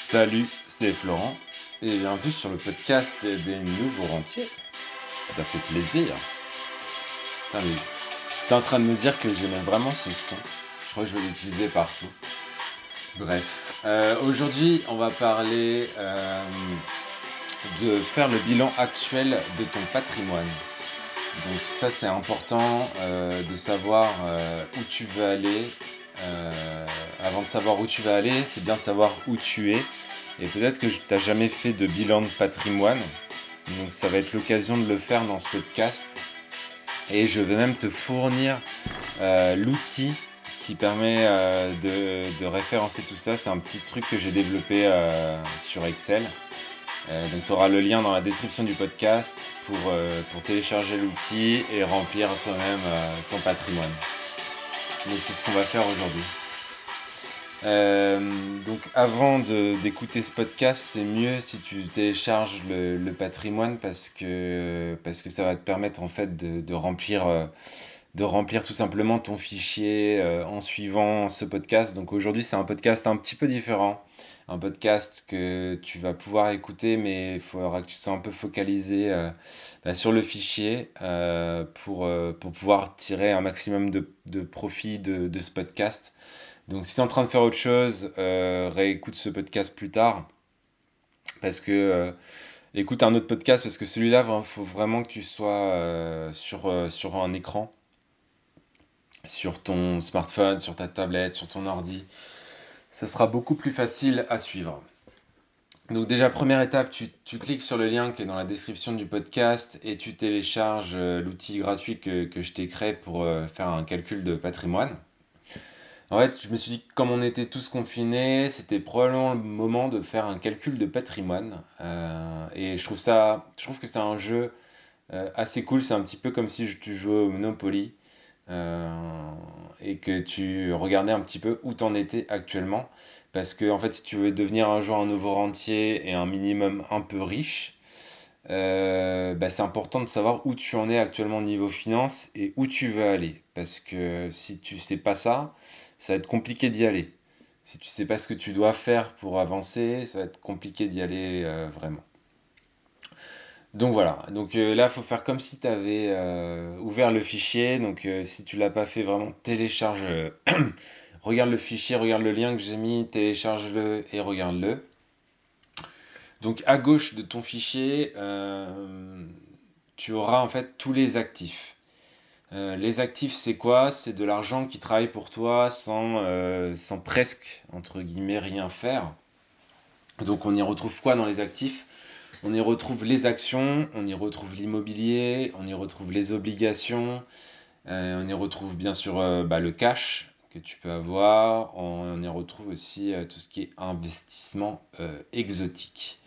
Salut, c'est Florent et bienvenue sur le podcast des nouveaux rentiers. Ça fait plaisir. Putain, mais t'es en train de me dire que j'aimais vraiment ce son. Je crois que je vais l'utiliser partout. Bref, aujourd'hui on va parler de faire le bilan actuel de ton patrimoine. Donc ça c'est important de savoir où tu veux aller. Avant de savoir où tu vas aller, c'est bien de savoir où tu es. Et peut-être que tu n'as jamais fait de bilan de patrimoine. Donc ça va être l'occasion de le faire dans ce podcast. Et je vais même te fournir l'outil qui permet de référencer tout ça. C'est un petit truc que j'ai développé sur Excel. Donc tu auras le lien dans la description du podcast pour télécharger l'outil et remplir toi-même ton patrimoine. Donc c'est ce qu'on va faire aujourd'hui. Donc avant d'écouter ce podcast, c'est mieux si tu télécharges le patrimoine parce que ça va te permettre en fait de remplir tout simplement ton fichier en suivant ce podcast. Donc aujourd'hui c'est un podcast un petit peu différent, un podcast que tu vas pouvoir écouter, mais il faudra que tu sois un peu focalisé sur le fichier pour pouvoir tirer un maximum de profit de ce podcast. Donc si tu es en train de faire autre chose, réécoute ce podcast plus tard. Parce que écoute un autre podcast parce que celui-là, il faut vraiment que tu sois sur un écran, sur ton smartphone, sur ta tablette, sur ton ordi. Ça sera beaucoup plus facile à suivre. Donc déjà, première étape, tu cliques sur le lien qui est dans la description du podcast et tu télécharges l'outil gratuit que je t'ai créé pour faire un calcul de patrimoine. En fait, je me suis dit que comme on était tous confinés, c'était probablement le moment de faire un calcul de patrimoine. Et je trouve que c'est un jeu assez cool. C'est un petit peu comme si tu jouais au Monopoly et que tu regardais un petit peu où t'en étais actuellement. Parce que en fait, si tu veux devenir un jour un nouveau rentier et un minimum un peu riche, c'est important de savoir où tu en es actuellement au niveau finance et où tu veux aller. Parce que si tu sais pas ça, ça va être compliqué d'y aller. Si tu sais pas ce que tu dois faire pour avancer, ça va être compliqué d'y aller vraiment. Donc voilà, donc là il faut faire comme si tu avais ouvert le fichier. Donc si tu l'as pas fait, vraiment télécharge, regarde le fichier, regarde le lien que j'ai mis, télécharge-le et regarde-le. Donc à gauche de ton fichier, tu auras en fait tous les actifs. Les actifs, c'est quoi? C'est de l'argent qui travaille pour toi sans presque, entre guillemets, rien faire. Donc on y retrouve quoi dans les actifs? On y retrouve les actions, on y retrouve l'immobilier, on y retrouve les obligations, on y retrouve bien sûr le cash que tu peux avoir, on y retrouve aussi tout ce qui est investissement exotique.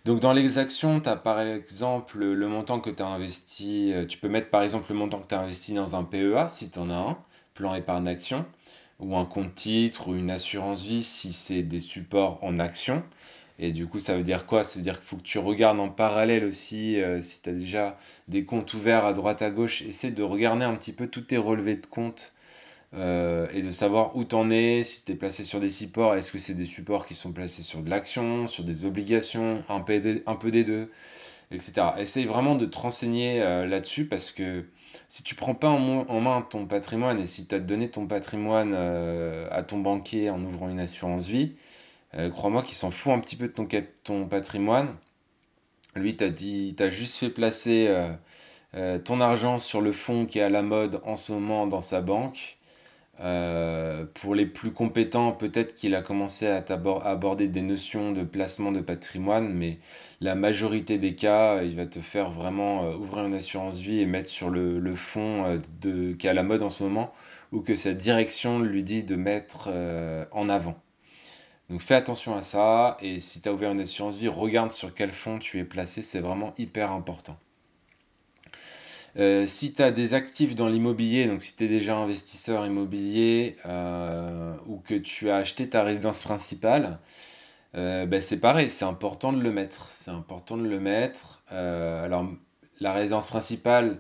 Donc dans les actions, tu as par exemple le montant que tu as investi, tu peux mettre par exemple le montant que tu as investi dans un PEA si tu en as un, plan épargne action, ou un compte titre ou une assurance vie si c'est des supports en action. Et du coup, ça veut dire quoi? Ça veut dire qu'il faut que tu regardes en parallèle aussi, si tu as déjà des comptes ouverts à droite à gauche, essaie de regarder un petit peu tous tes relevés de compte et de savoir où t'en es, si t'es placé sur des supports, est-ce que c'est des supports qui sont placés sur de l'action, sur des obligations, un peu des deux, etc. Essaye vraiment de te renseigner là-dessus parce que si tu prends pas en main ton patrimoine et si tu as donné ton patrimoine à ton banquier en ouvrant une assurance vie, crois-moi qu'il s'en fout un petit peu de ton patrimoine. Lui, t'as juste fait placer ton argent sur le fonds qui est à la mode en ce moment dans sa banque. Pour les plus compétents, peut-être qu'il a commencé à aborder des notions de placement de patrimoine, mais la majorité des cas, il va te faire vraiment ouvrir une assurance vie et mettre sur le fonds qui est à la mode en ce moment, ou que sa direction lui dit de mettre en avant. Donc fais attention à ça, et si tu as ouvert une assurance vie, regarde sur quel fonds tu es placé, c'est vraiment hyper important. Si tu as des actifs dans l'immobilier, donc si tu es déjà investisseur immobilier ou que tu as acheté ta résidence principale, c'est pareil, c'est important de le mettre. C'est important de le mettre. Alors, la résidence principale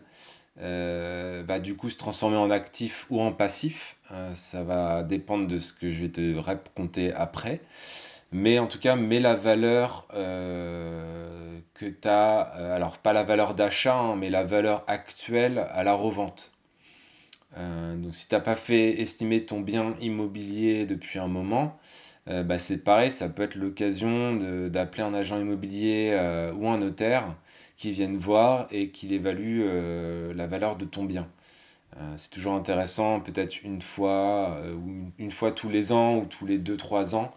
va du coup se transformer en actif ou en passif. Ça va dépendre de ce que je vais te raconter après. Mais en tout cas, mets la valeur que tu as, alors pas la valeur d'achat, hein, mais la valeur actuelle à la revente. Donc si tu n'as pas fait estimer ton bien immobilier depuis un moment, bah, c'est pareil, ça peut être l'occasion d'appeler un agent immobilier ou un notaire qui viennent voir et qui évalue la valeur de ton bien. C'est toujours intéressant, peut-être une fois ou une fois tous les ans ou tous les 2 3 ans,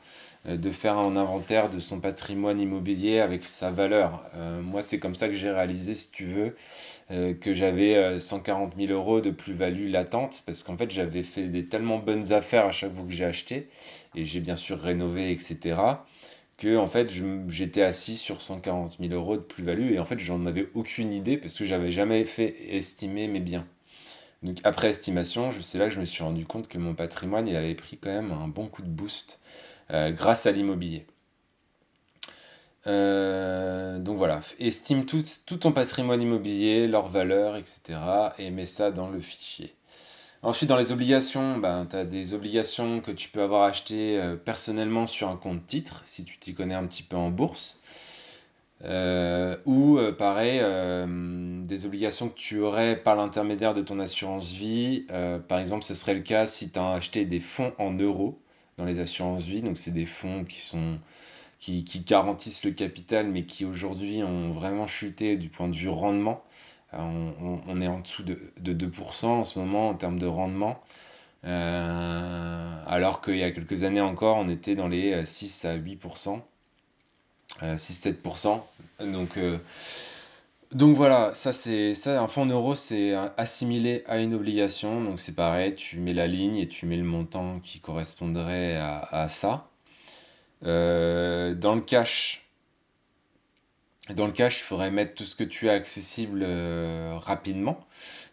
de faire un inventaire de son patrimoine immobilier avec sa valeur. Moi, c'est comme ça que j'ai réalisé, si tu veux, que j'avais 140 000 euros de plus-value latente, parce qu'en fait, j'avais fait des tellement bonnes affaires à chaque fois que j'ai acheté, et j'ai bien sûr rénové, etc., que en fait, j'étais assis sur 140 000 euros de plus-value, et en fait, j'en avais aucune idée, parce que j'avais jamais fait estimer mes biens. Donc après estimation, c'est là que je me suis rendu compte que mon patrimoine, il avait pris quand même un bon coup de boost grâce à l'immobilier. Donc voilà, estime tout ton patrimoine immobilier, leur valeur, etc. et mets ça dans le fichier. Ensuite, dans les obligations, ben, tu as des obligations que tu peux avoir achetées personnellement sur un compte titre, si tu t'y connais un petit peu en bourse. Ou pareil, des obligations que tu aurais par l'intermédiaire de ton assurance vie. Par exemple, ce serait le cas si tu as acheté des fonds en euros dans les assurances vie. Donc, c'est des fonds qui garantissent le capital, mais qui aujourd'hui ont vraiment chuté du point de vue rendement. On est en dessous de 2% en ce moment en termes de rendement. Alors qu'il y a quelques années encore, on était dans les 6 à 8%. 6-7%. Donc, euh, donc voilà, ça, un fonds en euros, c'est assimilé à une obligation. Donc c'est pareil, tu mets la ligne et tu mets le montant qui correspondrait à ça. Dans le cash, il faudrait mettre tout ce que tu as accessible rapidement.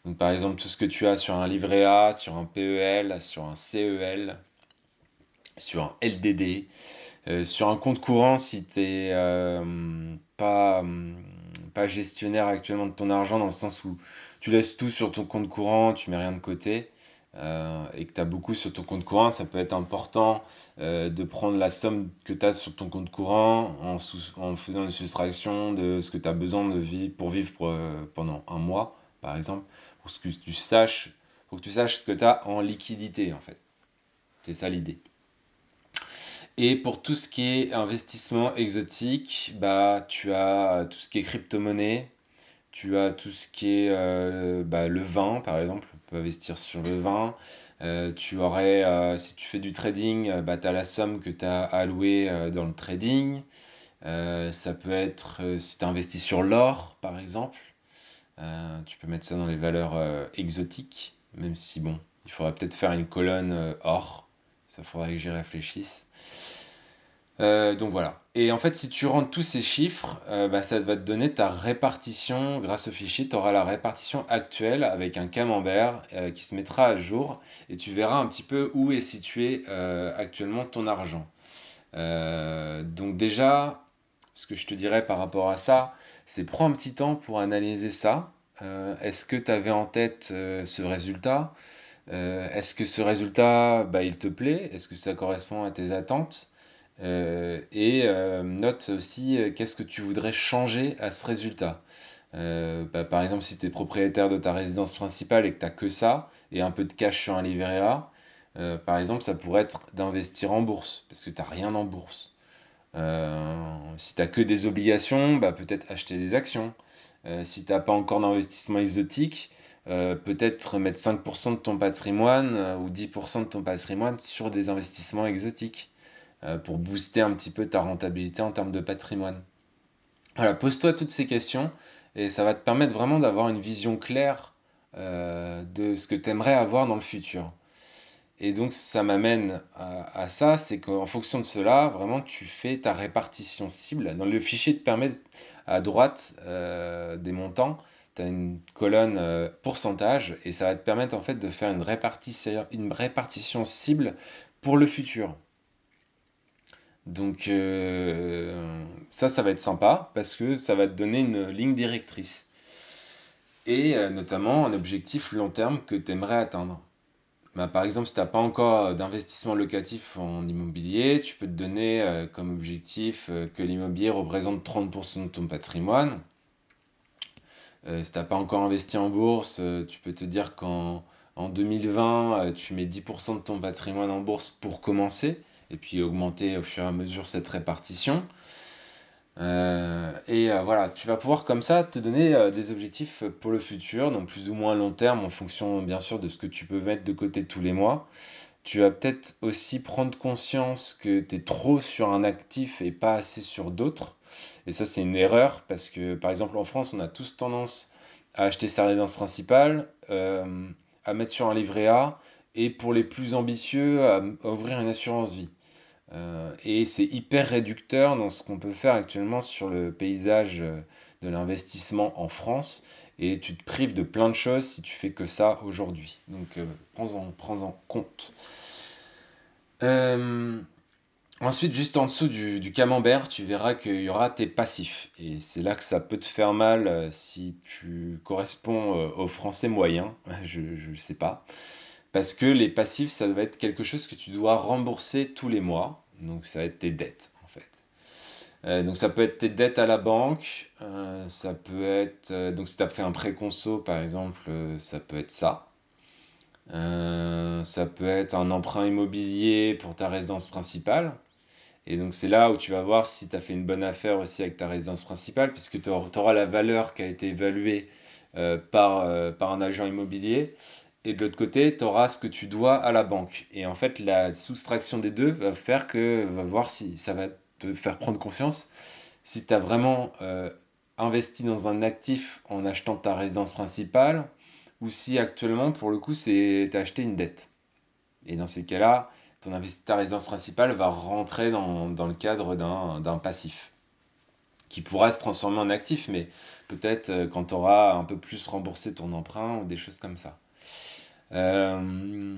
Donc par exemple, tout ce que tu as sur un livret A, sur un PEL, sur un CEL, sur un LDD. Sur un compte courant, si tu n'es pas gestionnaire actuellement de ton argent, dans le sens où tu laisses tout sur ton compte courant, tu mets rien de côté, et que tu as beaucoup sur ton compte courant, ça peut être important de prendre la somme que tu as sur ton compte courant en faisant une soustraction de ce que tu as besoin de vivre pour vivre pendant un mois, par exemple, pour que tu saches, faut que tu saches ce que tu as en liquidité, en fait. C'est ça l'idée. Et pour tout ce qui est investissement exotique, bah, tu as tout ce qui est crypto-monnaie, tu as tout ce qui est bah, le vin, par exemple, on peut investir sur le vin. Tu aurais, si tu fais du trading, bah, tu as la somme que tu as allouée dans le trading. Ça peut être, si tu investis sur l'or, par exemple, tu peux mettre ça dans les valeurs exotiques, même si, bon, il faudrait peut-être faire une colonne or. Ça faudrait que j'y réfléchisse. Donc voilà. Et en fait, si tu rentres tous ces chiffres, bah, ça va te donner ta répartition. Grâce au fichier, tu auras la répartition actuelle avec un camembert qui se mettra à jour et tu verras un petit peu où est situé actuellement ton argent. Donc déjà, ce que je te dirais par rapport à ça, c'est prends un petit temps pour analyser ça. Est-ce que tu avais en tête ce résultat? Est-ce que ce résultat, bah, il te plaît? Est-ce que ça correspond à tes attentes? Et note aussi qu'est-ce que tu voudrais changer à ce résultat. Bah, par exemple, si tu es propriétaire de ta résidence principale et que tu n'as que ça, et un peu de cash sur un livret A, par exemple, ça pourrait être d'investir en bourse, parce que tu n'as rien en bourse. Si tu n'as que des obligations, bah, peut-être acheter des actions. Si tu n'as pas encore d'investissement exotique, peut-être mettre 5% de ton patrimoine ou 10% de ton patrimoine sur des investissements exotiques pour booster un petit peu ta rentabilité en termes de patrimoine. Voilà, pose-toi toutes ces questions et ça va te permettre vraiment d'avoir une vision claire de ce que tu aimerais avoir dans le futur. Et donc ça m'amène à ça, c'est qu'en fonction de cela, vraiment tu fais ta répartition cible. Dans le fichier te permet à droite des montants, tu as une colonne pourcentage et ça va te permettre en fait de faire une répartition cible pour le futur. Donc ça va être sympa parce que ça va te donner une ligne directrice et notamment un objectif long terme que tu aimerais atteindre. Bah, par exemple, si tu n'as pas encore d'investissement locatif en immobilier, tu peux te donner comme objectif que l'immobilier représente 30% de ton patrimoine. Si tu n'as pas encore investi en bourse, tu peux te dire qu'en 2020, tu mets 10% de ton patrimoine en bourse pour commencer, et puis augmenter au fur et à mesure cette répartition. Voilà, tu vas pouvoir comme ça te donner des objectifs pour le futur, donc plus ou moins long terme en fonction bien sûr de ce que tu peux mettre de côté tous les mois. Tu vas peut-être aussi prendre conscience que tu es trop sur un actif et pas assez sur d'autres. Et ça, c'est une erreur parce que, par exemple, en France, on a tous tendance à acheter sa résidence principale, à mettre sur un livret A, et pour les plus ambitieux, à ouvrir une assurance vie. Et c'est hyper réducteur dans ce qu'on peut faire actuellement sur le paysage de l'investissement en France. Et tu te prives de plein de choses si tu fais que ça aujourd'hui. Donc prends-en compte. Euh, Ensuite, juste en dessous du camembert, tu verras qu'il y aura tes passifs. Et c'est là que ça peut te faire mal si tu corresponds au français moyen. Je ne sais pas. Parce que les passifs, ça va être quelque chose que tu dois rembourser tous les mois. Donc ça va être tes dettes, en fait. Donc ça peut être tes dettes à la banque. Ça peut être... donc si tu as fait un prêt conso, par exemple, ça peut être ça. Ça peut être un emprunt immobilier pour ta résidence principale. Et donc c'est là où tu vas voir si tu as fait une bonne affaire aussi avec ta résidence principale, puisque tu auras la valeur qui a été évaluée par un agent immobilier. Et de l'autre côté, tu auras ce que tu dois à la banque. Et en fait, la soustraction des deux va voir si ça va te faire prendre conscience si tu as vraiment investi dans un actif en achetant ta résidence principale, ou si actuellement, pour le coup, c'est t'as acheté une dette. Et dans ces cas-là, ta résidence principale va rentrer dans le cadre d'un passif, qui pourra se transformer en actif, mais peut-être quand tu auras un peu plus remboursé ton emprunt ou des choses comme ça. Euh,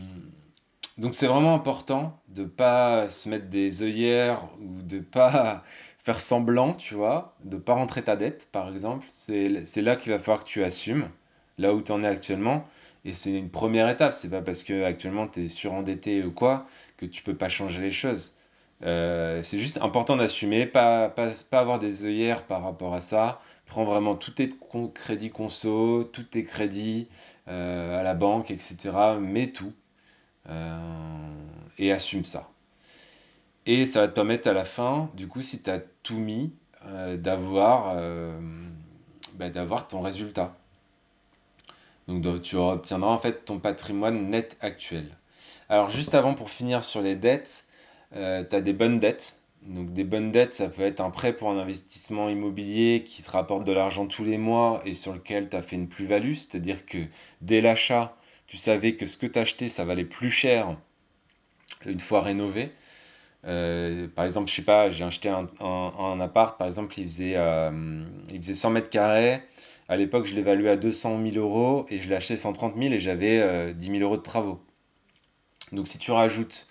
donc c'est vraiment important de pas se mettre des œillères ou de pas faire semblant, tu vois, de pas rentrer ta dette, par exemple. C'est là qu'il va falloir que tu assumes, là où tu en es actuellement. Et c'est une première étape. C'est pas parce que actuellement tu es surendetté ou quoi que tu peux pas changer les choses. C'est juste important d'assumer, pas avoir des œillères par rapport à ça. Prends vraiment tous tes crédits conso, tous tes crédits à la banque, etc. Mets tout et assume ça. Et ça va te permettre à la fin, du coup, si tu as tout mis, d'avoir ton résultat. Donc tu obtiendras en fait ton patrimoine net actuel. Alors juste avant pour finir sur les dettes, tu as des bonnes dettes. Donc des bonnes dettes, ça peut être un prêt pour un investissement immobilier qui te rapporte de l'argent tous les mois et sur lequel tu as fait une plus-value. C'est-à-dire que dès l'achat, tu savais que ce que tu acheté, ça valait plus cher une fois rénové. Par exemple, je sais pas, j'ai acheté un appart, par exemple, il faisait 100 mètres carrés. À l'époque, je l'évaluais à 200 000 euros et je l'ai acheté 130 000 et j'avais 10 000 euros de travaux. Donc, si tu rajoutes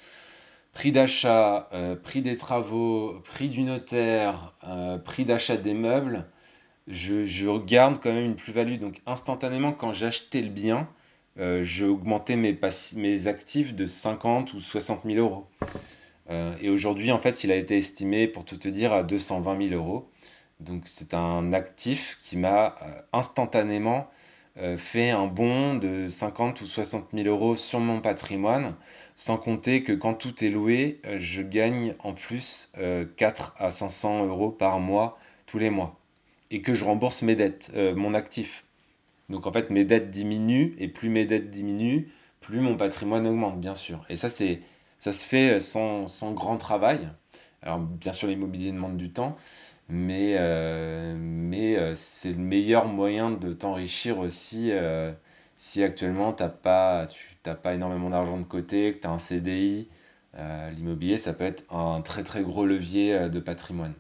prix d'achat, prix des travaux, prix du notaire, prix d'achat des meubles, je garde quand même une plus-value. Donc, instantanément, quand j'achetais le bien, je augmentais mes actifs de 50 ou 60 000 euros. Et aujourd'hui, en fait, il a été estimé, pour tout te dire, à 220 000 euros. Donc c'est un actif qui m'a instantanément fait un bond de 50 ou 60 000 euros sur mon patrimoine, sans compter que quand tout est loué, je gagne en plus 4 à 500 euros par mois, tous les mois. Et que je rembourse mes dettes, mon actif. Donc en fait, mes dettes diminuent, et plus mes dettes diminuent, plus mon patrimoine augmente, bien sûr. Et ça se fait sans grand travail. Alors bien sûr, l'immobilier demande du temps, mais c'est le meilleur moyen de t'enrichir aussi si actuellement tu t'as pas énormément d'argent de côté, que tu as un CDI. L'immobilier, ça peut être un très très gros levier de patrimoine.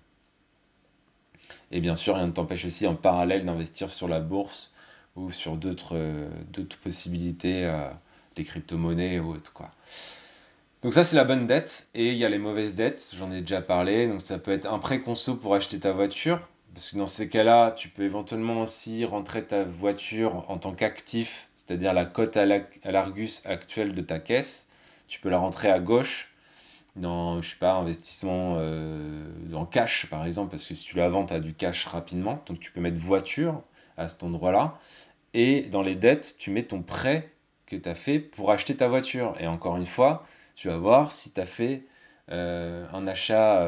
Et bien sûr, rien ne t'empêche aussi en parallèle d'investir sur la bourse ou sur d'autres possibilités, des crypto-monnaies ou autres, quoi. Donc ça, c'est la bonne dette. Et il y a les mauvaises dettes, j'en ai déjà parlé. Donc ça peut être un prêt conso pour acheter ta voiture. Parce que dans ces cas-là, tu peux éventuellement aussi rentrer ta voiture en tant qu'actif c'est-à-dire la cote à l'Argus actuelle de ta caisse, tu peux la rentrer à gauche dans, je sais pas, investissement en cash par exemple, parce que si tu la vends, tu as du cash rapidement, donc tu peux mettre voiture à cet endroit-là. Et dans les dettes, tu mets ton prêt que tu as fait pour acheter ta voiture. Et encore une fois, tu vas voir si tu as fait un achat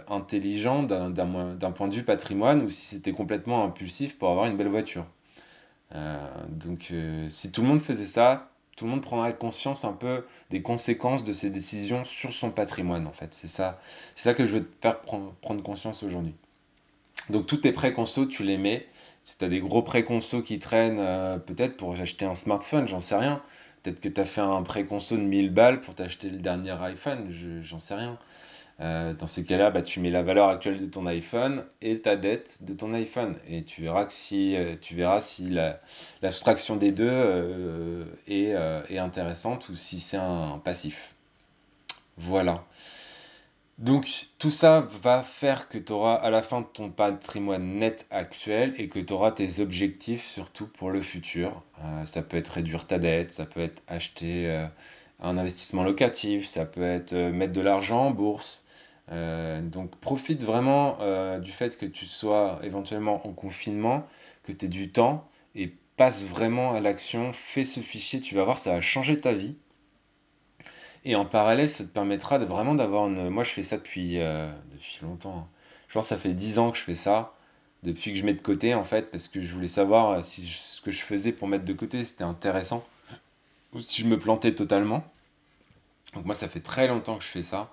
intelligent d'un point de vue patrimoine ou si c'était complètement impulsif pour avoir une belle voiture. Si tout le monde faisait ça, tout le monde prendrait conscience un peu des conséquences de ses décisions sur son patrimoine, en fait. C'est ça que je veux te faire prendre conscience aujourd'hui. Donc tous tes prêts conso, tu les mets. Si tu as des gros prêts conso qui traînent, peut-être pour acheter un smartphone, j'en sais rien. Peut-être que tu as fait un prêt conso de 1000 balles pour t'acheter le dernier iPhone, j'en sais rien. Dans ces cas-là, bah, tu mets la valeur actuelle de ton iPhone et ta dette de ton iPhone. Et tu verras si la soustraction des deux est intéressante ou si c'est un passif. Voilà. Donc tout ça va faire que tu auras à la fin de ton patrimoine net actuel et que tu auras tes objectifs surtout pour le futur. Ça peut être réduire ta dette, ça peut être acheter un investissement locatif, ça peut être mettre de l'argent en bourse. Donc profite vraiment du fait que tu sois éventuellement en confinement, que tu aies du temps et passe vraiment à l'action, fais ce fichier, tu vas voir, ça va changer ta vie. Et en parallèle, ça te permettra vraiment d'avoir une. Moi, je fais ça depuis longtemps, hein. Je pense que ça fait 10 ans que je fais ça, depuis que je mets de côté, en fait, parce que je voulais savoir si ce que je faisais pour mettre de côté, c'était intéressant, ou si je me plantais totalement. Donc moi, ça fait très longtemps que je fais ça,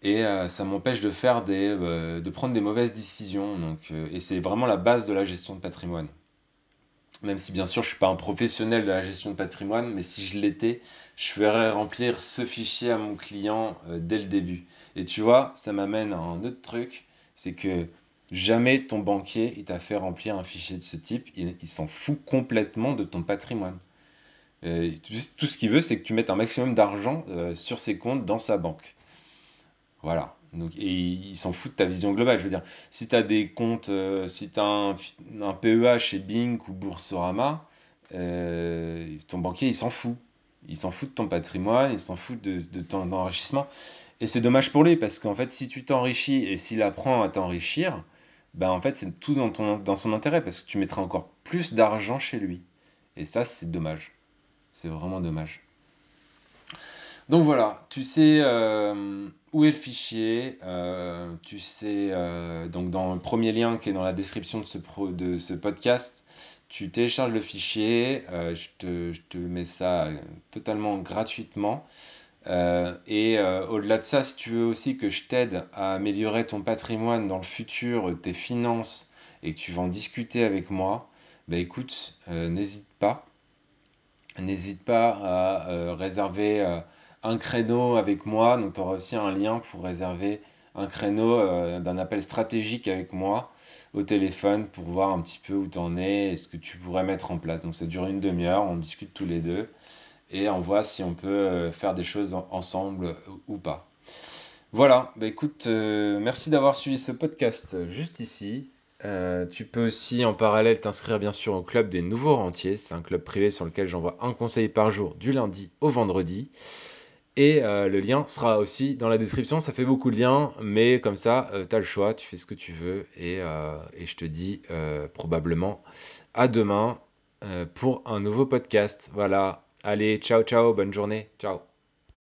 et ça m'empêche de prendre des mauvaises décisions. Et c'est vraiment la base de la gestion de patrimoine. Même si bien sûr je suis pas un professionnel de la gestion de patrimoine, mais si je l'étais, je ferais remplir ce fichier à mon client dès le début. Et tu vois, ça m'amène à un autre truc, c'est que jamais ton banquier il t'a fait remplir un fichier de ce type, il s'en fout complètement de ton patrimoine. Tout ce qu'il veut, c'est que tu mettes un maximum d'argent sur ses comptes dans sa banque. Voilà. Donc, et il s'en fout de ta vision globale. Je veux dire, si tu as des comptes, si tu as un PEA chez Bink ou Boursorama, ton banquier, il s'en fout. Il s'en fout de ton patrimoine, il s'en fout de ton enrichissement. Et c'est dommage pour lui, parce qu'en fait, si tu t'enrichis et s'il apprend à t'enrichir, ben en fait, c'est tout dans son intérêt, parce que tu mettras encore plus d'argent chez lui. Et ça, c'est dommage. C'est vraiment dommage. Donc voilà, tu sais où est le fichier, tu sais donc dans le premier lien qui est dans la description de ce podcast, tu télécharges le fichier, je te mets ça totalement gratuitement. Au-delà de ça, si tu veux aussi que je t'aide à améliorer ton patrimoine dans le futur, tes finances, et que tu vas en discuter avec moi, bah écoute, n'hésite pas à réserver un créneau avec moi. Donc, tu auras aussi un lien pour réserver un créneau d'un appel stratégique avec moi au téléphone pour voir un petit peu où tu en es et ce que tu pourrais mettre en place. Donc, ça dure une demi-heure, on discute tous les deux et on voit si on peut faire des choses ensemble ou pas. Voilà, bah écoute, merci d'avoir suivi ce podcast juste ici. Tu peux aussi en parallèle t'inscrire bien sûr au club des nouveaux rentiers. C'est un club privé sur lequel j'envoie un conseil par jour du lundi au vendredi. Et le lien sera aussi dans la description. Ça fait beaucoup de liens, mais comme ça, tu as le choix, tu fais ce que tu veux. Et je te dis probablement à demain pour un nouveau podcast. Voilà, allez, ciao ciao, bonne journée, ciao.